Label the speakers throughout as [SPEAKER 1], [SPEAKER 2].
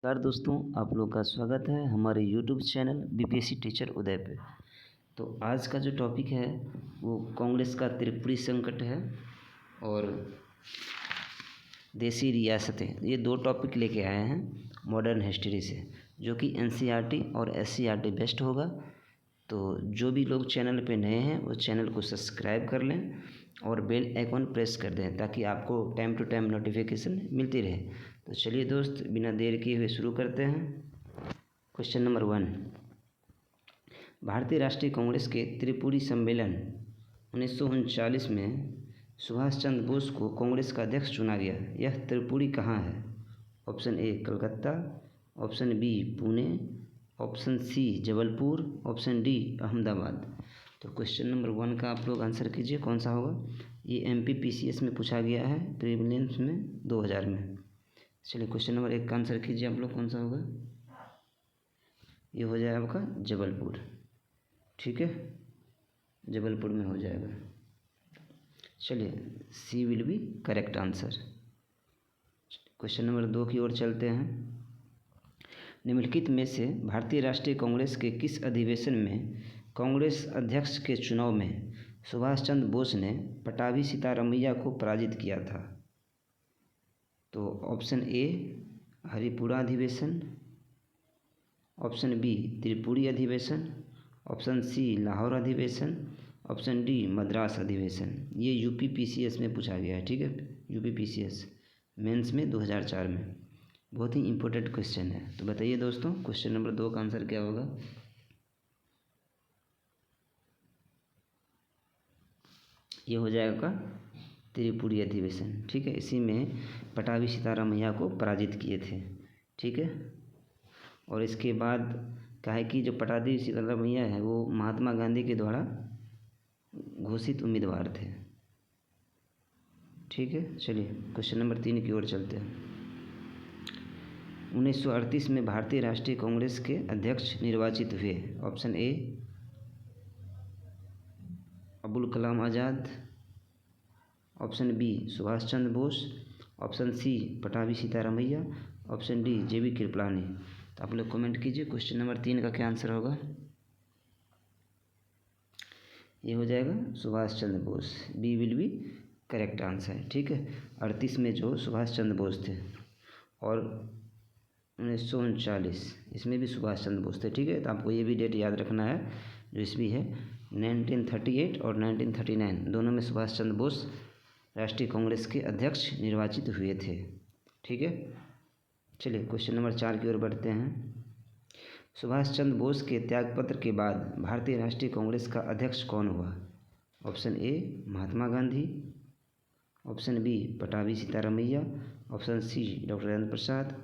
[SPEAKER 1] नमस्कार दोस्तों, आप लोग का स्वागत है हमारे यूट्यूब चैनल बीपीएससी टीचर उदय पे। तो आज का जो टॉपिक है वो कांग्रेस का त्रिपुरी संकट है और देसी रियासतें। ये दो टॉपिक लेके आए हैं मॉडर्न हिस्ट्री से, जो कि एनसीईआरटी और एससीईआरटी बेस्ट होगा। तो जो भी लोग चैनल पे नए हैं वो चैनल को सब्सक्राइब कर लें और बेल आइकॉन प्रेस कर दें ताकि आपको टाइम टू टाइम नोटिफिकेशन मिलती रहे। तो चलिए दोस्त, बिना देर किए हुए शुरू करते हैं। क्वेश्चन नंबर 1, भारतीय राष्ट्रीय कांग्रेस के त्रिपुरी सम्मेलन 1939 में सुभाष चंद्र बोस को कांग्रेस का अध्यक्ष चुना गया। यह त्रिपुरी कहाँ है? Option A Calcutta, option B Pune, option C Jabalpur, option D Ahmedabad. तो क्वेश्चन नंबर 1 का आप लोग आंसर कीजिए, कौन सा होगा? ये एमपीपीसीएस में पूछा गया है प्रीलिम्स में 2000 में। चलिए क्वेश्चन नंबर 1 का आंसर कीजिए आप लोग, कौन सा होगा? ये हो जाएगा आपका जबलपुर। ठीक है, जबलपुर में हो जाएगा। चलिए C will be correct answer. Question number 2 की ओर चलते हैं। निम्नलिखित में से भारतीय राष्ट्रीय कांग्रेस के किस अधिवेशन में कांग्रेस अध्यक्ष के चुनाव में सुभाष चंद्र बोस ने पटाभी सीतारामैया को पराजित किया था? तो ऑप्शन ए हरिपुरा अधिवेशन, ऑप्शन बी त्रिपुरी अधिवेशन, ऑप्शन सी लाहौर अधिवेशन, ऑप्शन डी मद्रास अधिवेशन। ये यूपीपीसीएस में पूछा गया है। ठीक है, यूपीपीसीएस मेंस में 2004 में। बहुत ही इंपॉर्टेंट क्वेश्चन है। तो बताइए दोस्तों, क्वेश्चन नंबर 2 का आंसर क्या होगा? ये हो जाएगा त्रिपुरी अधिवेशन। ठीक है, इसी में पटाभी सीतारामैया को पराजित किए थे। ठीक है, और इसके बाद क्या है कि जो पटाभी सीतारामैया है वो महात्मा गांधी के द्वारा घोषित उम्मीदवार थे। ठीक है, चलिए क्वेश्चन नंबर 3 की ओर चलते हैं। 1938 में भारतीय राष्ट्रीय कांग्रेस के अध्यक्ष निर्वाचित हुए। Option A Abul Kalam Azad, option B Subhash Chandra Bose, option C Pattabhi Sitaramayya, option D JB Kripalani. तो आप लोग कमेंट कीजिए, क्वेश्चन नंबर 3 का क्या आंसर होगा? ये हो जाएगा Subhash Chandra Bose. B will be correct answer. ठीक है, 38 में जो सुभाष चंद्र बोस थे और 1939 इसमें भी सुभाष चंद्र बोस थे। ठीक है, तो आपको ये भी डेट याद रखना है जो इसमें है 1938 और 1939 दोनों में सुभाष चंद्र बोस राष्ट्रीय कांग्रेस के अध्यक्ष निर्वाचित हुए थे। ठीक है, चलिए क्वेश्चन नंबर 4 की ओर बढ़ते हैं। सुभाष चंद्र बोस के त्यागपत्र के बाद भारतीय राष्ट्रीय कांग्रेस का अध्यक्ष कौन हुआ? Option A Mahatma Gandhi, option B Pattabhi Sitaramayya, option C doctor Rajendra Prasad,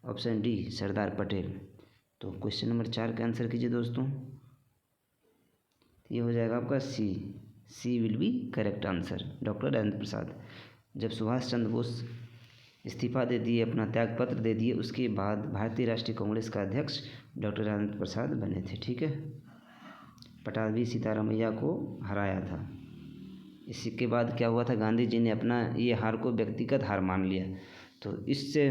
[SPEAKER 1] option D Sardar Patel. तो क्वेश्चन नंबर 4 का आंसर कीजिए दोस्तों। ये हो जाएगा आपका C will be correct answer, doctor Rajendra Prasad. जब सुभाष चंद्र बोस इस्तीफा दे दिए, अपना त्यागपत्र दे दिए, उसके बाद भारतीय राष्ट्रीय कांग्रेस का अध्यक्ष डॉक्टर राजेंद्र प्रसाद बने थे। ठीक है, पटाभी सीतारामैया को हराया था। इसी के बाद क्या हुआ था, गांधी जी ने अपना ये हार को व्यक्तिगत हार मान लिया, तो इससे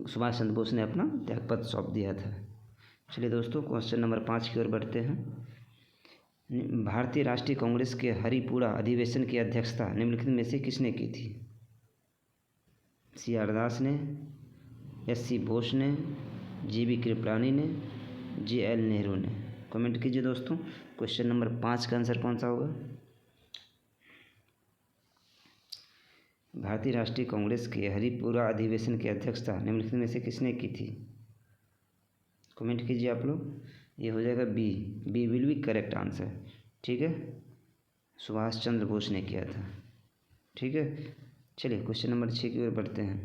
[SPEAKER 1] सुभाष चंद्र बोस ने अपना त्यागपत्र सौंप दिया था। चलिए दोस्तों, क्वेश्चन नंबर 5 की ओर बढ़ते हैं। भारतीय राष्ट्रीय कांग्रेस के हरिपुरा अधिवेशन की अध्यक्षता निम्नलिखित में से किसने की थी? सी आर दास ने, एस सी बोस ने, जी बी कृपलानी ने, जे एल नेहरू ने। कमेंट कीजिए दोस्तों, क्वेश्चन नंबर 5 का आंसर कौन सा होगा? भारतीय राष्ट्रीय कांग्रेस के हरिपुरा अधिवेशन की अध्यक्षता निम्नलिखित में से किसने की थी? कमेंट कीजिए आप लोग। ये हो जाएगा B will be correct answer. ठीक है, सुभाष चंद्र बोस ने किया था। ठीक है, चलिए क्वेश्चन नंबर 6 की ओर बढ़ते हैं।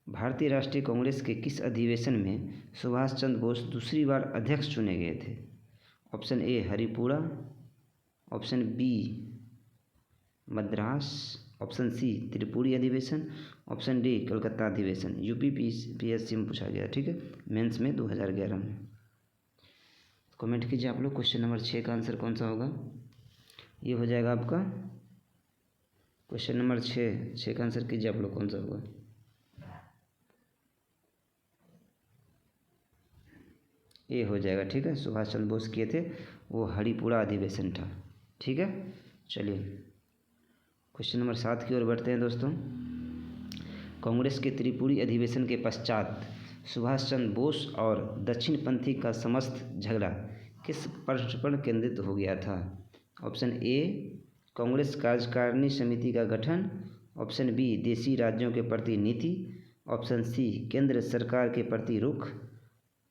[SPEAKER 1] भारतीय राष्ट्रीय कांग्रेस के किस अधिवेशन में सुभाष चंद्र बोस दूसरी बार अध्यक्ष चुने गए थे? Option A Haripura, option B Madras, option C Tripuri अधिवेशन, ऑप्शन डी कलकत्ता अधिवेशन। यूपीपीएससी में पूछा गया। ठीक है, मेंस में 2011 में। कमेंट कीजिए आप लोग, क्वेश्चन नंबर 6 का आंसर कौन सा होगा? ये हो जाएगा आपका क्वेश्चन नंबर 6 का आंसर कीजिए आप लोग, कौन सा होगा? ए हो जाएगा, ठीक है। सुभाष चंद्र बोस किए थे, वो हरिपुरा अधिवेशन था, ठीक है। चलिए क्वेश्चन नंबर 7 की ओर बढ़ते हैं दोस्तों। कांग्रेस के त्रिपुरी अधिवेशन के पश्चात सुभाष चंद्र बोस और दक्षिणपंथी का समस्त झगड़ा किस प्रश्न पर केंद्रित हो गया था? ऑप्शन ए कांग्रेस कार्यकारिणी समिति का गठन, ऑप्शन बी देशी राज्यों के प्रति नीति, ऑप्शन सी केंद्र सरकार के प्रति रुख,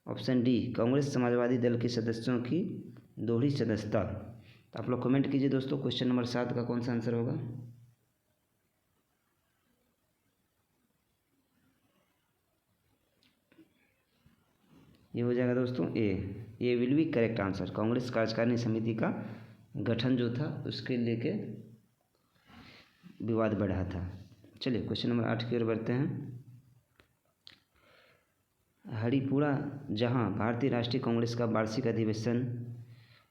[SPEAKER 1] ऑप्शन डी कांग्रेस समाजवादी दल के सदस्यों की दोहरी सदस्यता। तो आप लोग कमेंट कीजिए दोस्तों, क्वेश्चन नंबर 7 का कौन सा आंसर होगा? ये हो जाएगा दोस्तों A will be correct answer. Congress कार्यकारिणी समिति का गठन जो था उसके लेके विवाद बढ़ा था। चलिए क्वेश्चन नंबर 8 की ओर बढ़ते हैं। हरिपुरा जहां भारतीय राष्ट्रीय कांग्रेस का वार्षिक अधिवेशन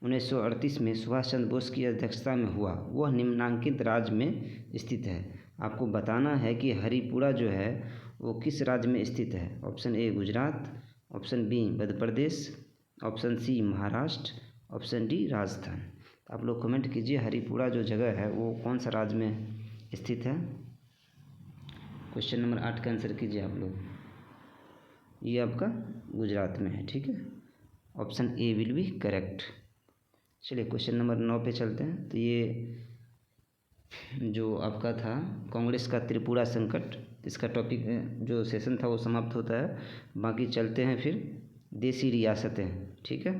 [SPEAKER 1] 1938 में सुभाष चंद्र बोस की अध्यक्षता में हुआ, वह निम्नांकित राज्य में स्थित है। आपको बताना है कि हरिपुरा जो है वो किस राज्य में स्थित है। Option A Gujarat, option B Madhya Pradesh, option C Maharashtra, option D Rajasthan. तो आप लोग कमेंट कीजिए हरिपुरा जो जगह है वो कौन सा राज्य में स्थित है। क्वेश्चन नंबर 8 का आंसर कीजिए आप लोग। ये आपका गुजरात में है, ठीक है। Option A will be correct. चलिए क्वेश्चन नंबर 9 पे चलते हैं। तो ये जो आपका था कांग्रेस का त्रिपुरा संकट, इसका टॉपिक जो सेशन था वो समाप्त होता है। बाकी चलते हैं फिर देसी रियासतें, ठीक है,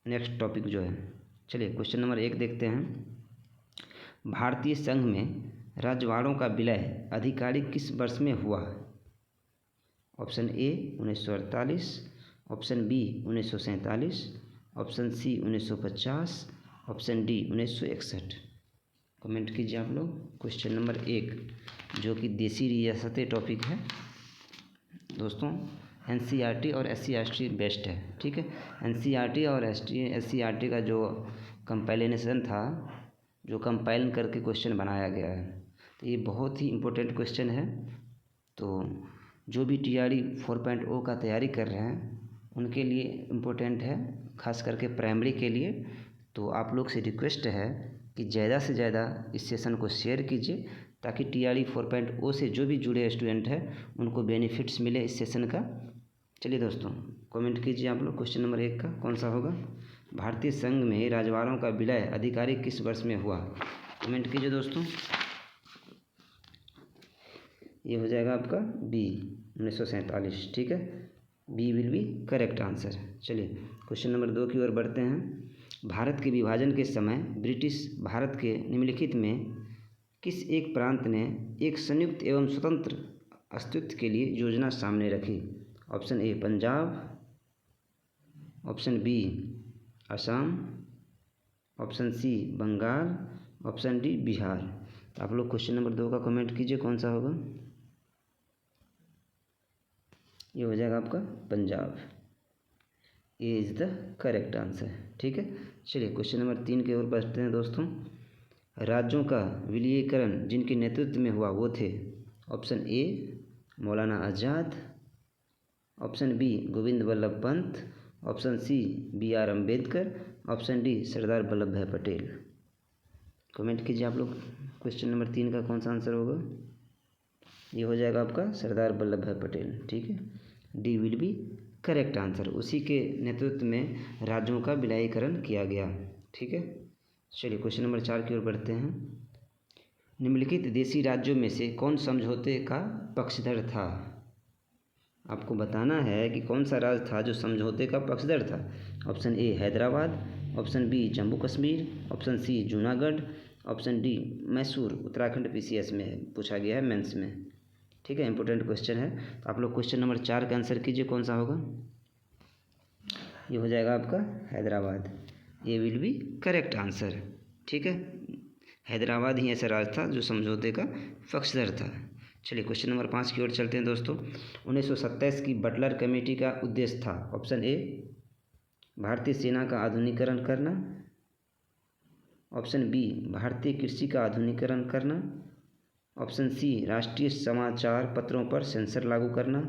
[SPEAKER 1] नेक्स्ट टॉपिक जो है। चलिए क्वेश्चन नंबर 1 देखते हैं। भारतीय संघ में रजवाड़ों का विलय आधिकारिक किस वर्ष में हुआ? Option A 1948, option B 1947, option C 1950, option D 1961। Comment कीजिए आप लोग। क्वेश्चन नंबर 1 जो कि देसी रियासतें टॉपिक है दोस्तों, एनसीईआरटी और एससीईआरटी बेस्ट है, ठीक है। एनसीईआरटी और एससीईआरटी का जो कंपाइलेशन था, जो कंपाइल करके क्वेश्चन बनाया गया है, तो ये बहुत ही इम्पोर्टेंट क्वेश्चन है। तो जो भी टीआरई 4.0 का तैयारी कर रहे हैं उनके लिए इम्पोर्टेंट है, खास करके प्राइमरी के लिए। तो आप लोग से रिक्वेस्ट है कि ज़्यादा से ज़्यादा इस सेशन को शेयर कीजिए ताकि टीआरई 4.0 से जो भी जुड़े स्टूडेंट हैं उनको बेनिफिट्स मिले इस सेशन का। चलिए दोस्तों कमेंट कीजिए आप लोग, क्वेश्चन नंबर 1 का कौन सा होगा? भारतीय संघ में रजवाड़ों का विलय आधिकारिक किस वर्ष में हुआ? कमेंट कीजिए दोस्तों। ये हो जाएगा आपका बी 1947, ठीक है। B will be correct answer. चलिए क्वेश्चन नंबर 2 की ओर बढ़ते हैं। भारत के विभाजन के समय ब्रिटिश भारत के निम्नलिखित में किस एक प्रांत ने एक संयुक्त एवं स्वतंत्र अस्तित्व के लिए योजना सामने रखी? Option A Punjab, option B Assam, option C Bengal, option D Bihar. तो आप लोग क्वेश्चन नंबर 2 का कमेंट कीजिए कौन सा होगा? ये हो जाएगा आपका Punjab. A is the correct answer, ठीक है। चलिए क्वेश्चन नंबर 3 की ओर बढ़ते हैं दोस्तों। राज्यों का विलीनीकरण जिनके नेतृत्व में हुआ वो थे। Option A Maulana Azad, option B Govind Vallabh Pant, option C BR Ambedkar, option D Sardar Vallabh Bhai Patel. Comment कीजिए आप लोग, क्वेश्चन नंबर 3 का कौन सा आंसर होगा? ये हो जाएगा आपका सरदार वल्लभ भाई पटेल, ठीक है। D will be correct answer. उसी के नेतृत्व में राज्यों का विलयीकरण किया गया, ठीक है। चलिए क्वेश्चन नंबर 4 की ओर बढ़ते हैं। निम्नलिखित देशी राज्यों में से कौन समझौते का पक्षधर था? आपको बताना है कि कौन सा राज्य था जो समझौते का पक्षधर था। Option A Hyderabad, option B Jammu Kashmir, option C Junagadh, option D Mysore. Uttarakhand PCS में पूछा गया है मेंस में, ठीक है, इंपॉर्टेंट क्वेश्चन है। तो आप लोग क्वेश्चन नंबर 4 का आंसर कीजिए कौन सा होगा? ये हो जाएगा आपका हैदराबाद। ये विल बी करेक्ट आंसर, ठीक है। हैदराबाद ही ऐसा राज्य था जो समझौते का पक्षधर था। चलिए क्वेश्चन नंबर 5 की ओर चलते हैं दोस्तों। 1927 की बटलर कमेटी का उद्देश्य था। ऑप्शन ए भारतीय सेना का आधुनिकीकरण करना, ऑप्शन बी भारतीय कृषि का आधुनिकीकरण करना, ऑप्शन सी राष्ट्रीय समाचार पत्रों पर सेंसर लागू करना,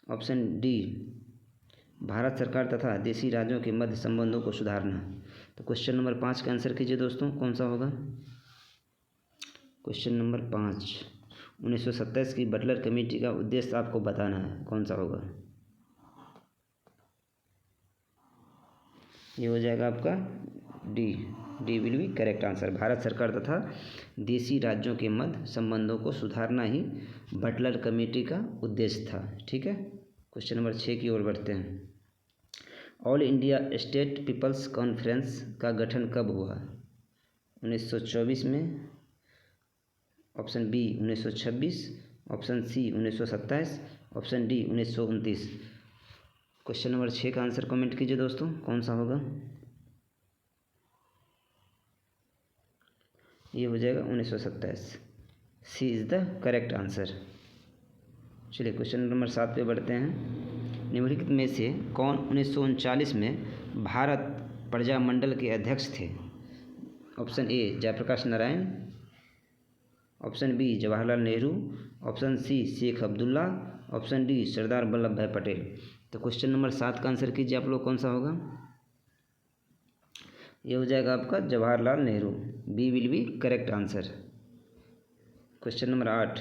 [SPEAKER 1] ऑप्शन डी भारत सरकार तथा देशी राज्यों के मध्य संबंधों को सुधारना। तो क्वेश्चन नंबर 5 का आंसर कीजिए दोस्तों, कौन सा होगा? क्वेश्चन नंबर 5, 1927 की बटलर कमेटी का उद्देश्य आपको बताना है, कौन सा होगा? ये हो जाएगा आपका D will be correct answer. Bharat सरकार तथा देशी राज्यों के मध्य संबंधों को सुधारना ही बटलर कमेटी का उद्देश्य था। ठीक है, क्वेश्चन नंबर 6 की ओर बढ़ते हैं। All India state peoples conference का गठन कब हुआ? 1924 में, option B 1926, option C 1927, option D 1929। Question number 6 का आंसर कमेंट कीजिए दोस्तों, कौन सा होगा? ये हो जाएगा 1927। सी इज़ द करेक्ट आंसर। चलिए क्वेश्चन नंबर 7 पे बढ़ते हैं। निम्नलिखित में से कौन 1939 में भारत प्रजामंडल के अध्यक्ष थे? Option A Jayaprakash Narayan, option B Jawaharlal Nehru, option C Sheikh Abdullah, option D Sardar Vallabh Bhai Patel. तो क्वेश्चन नंबर 7 का आंसर कीजिए आप लोग, कौन सा होगा? ये हो जाएगा आपका Jawaharlal Nehru. B will be correct answer. Question number 8,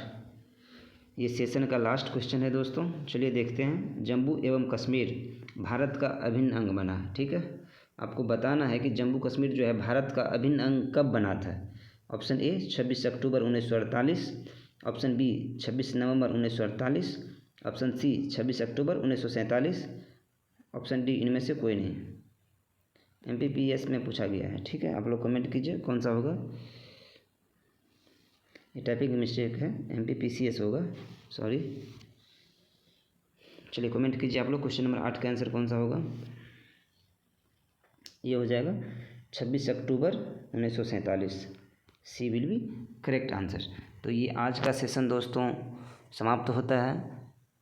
[SPEAKER 1] ये सेशन का लास्ट क्वेश्चन है दोस्तों। चलिए देखते हैं। जम्मू एवं कश्मीर भारत का अभिन्न अंग बना। ठीक है, आपको बताना है कि जम्मू कश्मीर जो है भारत का अभिन्न अंग कब बना था। ऑप्शन ए 26 अक्टूबर 1948, ऑप्शन बी 26 नवंबर 1948, ऑप्शन सी 26 अक्टूबर 1947, ऑप्शन डी इनमें से कोई नहीं। MPPS में पूछा गया है। ठीक है, आप लोग कमेंट कीजिए कौन सा होगा। ये टाइपिंग मिस्टेक है, MPPCS होगा, सॉरी। चलिए कमेंट कीजिए आप लोग, क्वेश्चन नंबर 8 का आंसर कौन सा होगा? ये हो जाएगा 26 अक्टूबर 1947। सी विल बी करेक्ट आंसर। तो ये आज का सेशन दोस्तों समाप्त होता है।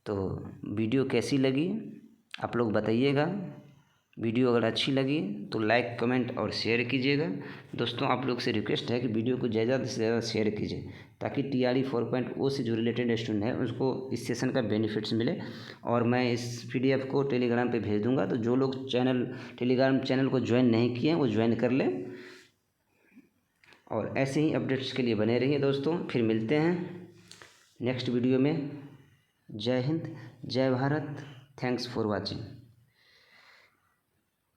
[SPEAKER 1] तो वीडियो कैसी लगी आप लोग बताइएगा। वीडियो अगर अच्छी लगी तो लाइक कमेंट और शेयर कीजिएगा। दोस्तों आप लोग से रिक्वेस्ट है कि वीडियो को ज़्यादा से ज़्यादा शेयर कीजिए ताकि TRE 4.0 से जो रिलेटेड स्टूडेंट है उसको इस सेशन का बेनिफिट्स मिले। और मैं इस PDF को टेलीग्राम पे भेज दूंगा, तो जो लोग टेलीग्राम चैनल को ज्वाइन नहीं किए हैं वो ज्वाइन कर लें। और ऐसे ही अपडेट्स के लिए बने रहिए दोस्तों। फिर मिलते हैं नेक्स्ट वीडियो में। जय हिंद, जय भारत। Thanks for watching.